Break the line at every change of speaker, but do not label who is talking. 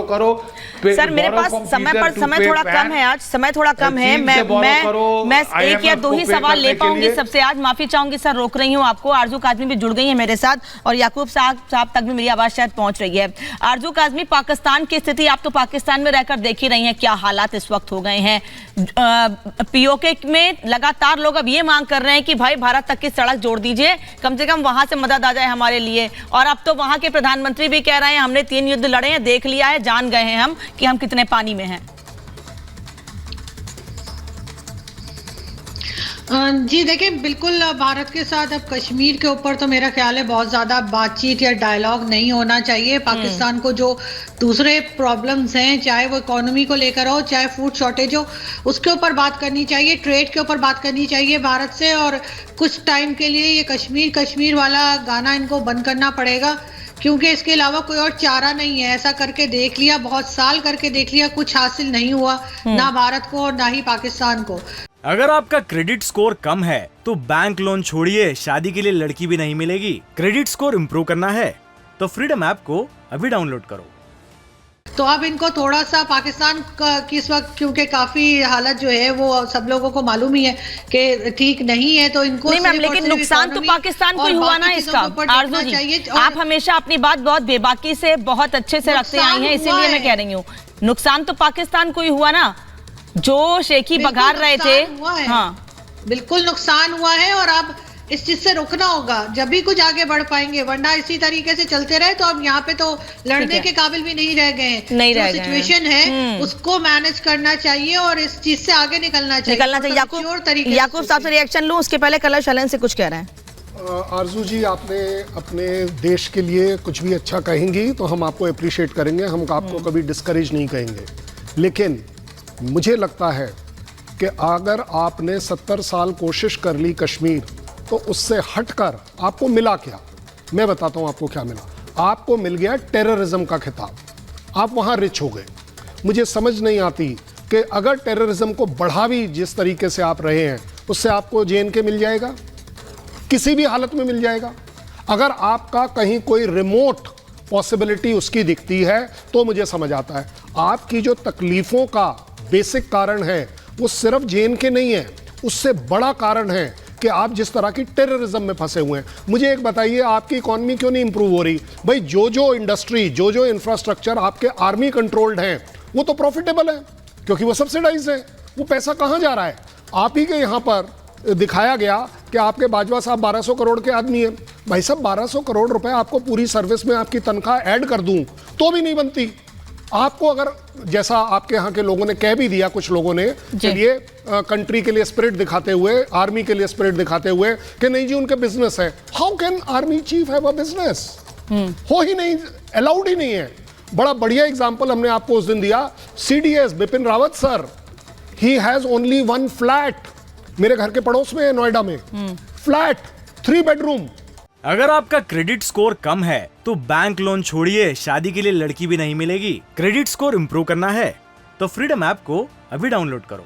करो।
सर मेरे पास समय थोड़ा कम है, आज समय थोड़ा कम है। मैं एक या दो ही सवाल ले पाऊंगी सबसे आज, माफी चाहूंगी सर, रोक रही हूँ आपको। आरजू काजमी भी जुड़ गई है मेरे साथ और याकूब साहब तक भी मेरी आवाज शायद पहुंच रही है। आरजू काजमी, पाकिस्तान की स्थिति आप तो पाकिस्तान में रहकर देख ही रही हैं, क्या हालात इस वक्त हो गए हैं। पीओके में लगातार लोग अब ये मांग कर रहे हैं कि भाई भारत तक की सड़क जोड़ दीजिए, कम से कम वहां से मदद आ जाए हमारे लिए। और अब तो वहां के प्रधानमंत्री भी कह रहे हैं हमने 3 युद्ध लड़े हैं, देख लिया है, जान गए हैं हम कि हम कितने पानी में हैं।
जी देखिए, बिल्कुल भारत के साथ अब कश्मीर के ऊपर तो मेरा ख्याल है बहुत ज़्यादा बातचीत या डायलॉग नहीं होना चाहिए। पाकिस्तान को जो दूसरे प्रॉब्लम्स हैं, चाहे वो इकोनॉमी को लेकर हो, चाहे फूड शॉर्टेज हो, उसके ऊपर बात करनी चाहिए, ट्रेड के ऊपर बात करनी चाहिए भारत से। और कुछ टाइम के लिए ये कश्मीर वाला गाना इनको बंद करना पड़ेगा, क्योंकि इसके अलावा कोई और चारा नहीं है। ऐसा करके देख लिया, बहुत साल करके देख लिया, कुछ हासिल नहीं हुआ, ना भारत को और ना ही पाकिस्तान को।
अगर आपका क्रेडिट स्कोर कम है तो बैंक लोन छोड़िए, शादी के लिए लड़की भी नहीं मिलेगी। क्रेडिट स्कोर इम्प्रूव करना है तो फ्रीडम ऐप को अभी डाउनलोड करो।
तो अब इनको थोड़ा सा पाकिस्तान की इस वक्त, क्योंकि काफी हालत जो है वो सब लोगों को मालूम ही है कि ठीक नहीं है, तो इनको
नहीं मैम, लेकिन नुकसान तो पाकिस्तान को ही हुआ ना इसका। आरजू जी, आप हमेशा अपनी बात बहुत बेबाकी से, बहुत अच्छे से रखते आई हैं, इसीलिए मैं कह रही हूँ नुकसान तो पाकिस्तान को ही हुआ ना, जो शेखी बघार रहे थे। हाँ
बिल्कुल नुकसान हुआ है, और अब इस चीज से रोकना होगा, जब भी कुछ आगे बढ़ पाएंगे, वरना इसी तरीके से चलते रहे तो अब यहाँ पे तो लड़ने के काबिल भी नहीं रह गए हैं।
नहीं
जो सिचुएशन है उसको मैनेज करना चाहिए और इस चीज से आगे निकलना चाहिए।
याकूब साहब से रिएक्शन लूं उसके पहले कलर शलन से कुछ कह रहे हैं।
आरजू जी, आपने अपने देश के लिए कुछ भी अच्छा कहेंगी तो हम आपको अप्रिशिएट करेंगे, हम आपको कभी डिस्करेज नहीं कहेंगे। लेकिन मुझे लगता है कि अगर आपने 70 साल कोशिश कर ली कश्मीर, तो उससे हटकर आपको मिला क्या? मैं बताता हूं आपको क्या मिला। आपको मिल गया टेररिज्म का खिताब, आप वहां रिच हो गए। मुझे समझ नहीं आती कि अगर टेररिज्म को बढ़ा भी जिस तरीके से आप रहे हैं, उससे आपको JNK मिल जाएगा, किसी भी हालत में मिल जाएगा। अगर आपका कहीं कोई रिमोट पॉसिबिलिटी उसकी दिखती है तो मुझे समझ आता है। आपकी जो तकलीफों का बेसिक कारण है वो सिर्फ JNK नहीं है, उससे बड़ा कारण है कि आप जिस तरह की टेररिज्म में फंसे हुए हैं। मुझे एक बताइए, आपकी इकोनॉमी क्यों नहीं इंप्रूव हो रही? भाई जो इंडस्ट्री, जो इंफ्रास्ट्रक्चर आपके आर्मी कंट्रोल्ड हैं, वो तो प्रॉफिटेबल है क्योंकि वो सब्सिडाइज है। वो पैसा कहां जा रहा है? आप ही के यहां पर दिखाया गया कि आपके बाजवा साहब 1200 करोड़ के आदमी हैं। भाई साहब, 1200 करोड़ रुपए आपको पूरी सर्विस में आपकी तनख्वाह ऐड कर दूं तो भी नहीं बनती। आपको अगर, जैसा आपके यहाँ के लोगों ने कह भी दिया, कुछ लोगों ने, चलिए कंट्री के लिए स्पिरिट दिखाते हुए, आर्मी के लिए स्पिरिट दिखाते हुए कि नहीं जी उनके बिजनेस है। How can army chief have a business? हो ही नहीं, अलाउड ही नहीं है। बड़ा बढ़िया एग्जांपल हमने आपको उस दिन दिया, CDS Bipin Rawat sir, he has only 1 flat, मेरे घर के पड़ोस में है नोएडा में, फ्लैट 3 बेडरूम।
अगर आपका क्रेडिट स्कोर कम है तो बैंक लोन छोड़िए, शादी के लिए लड़की भी नहीं मिलेगी। क्रेडिट स्कोर इम्प्रूव करना है तो फ्रीडम ऐप को अभी डाउनलोड करो।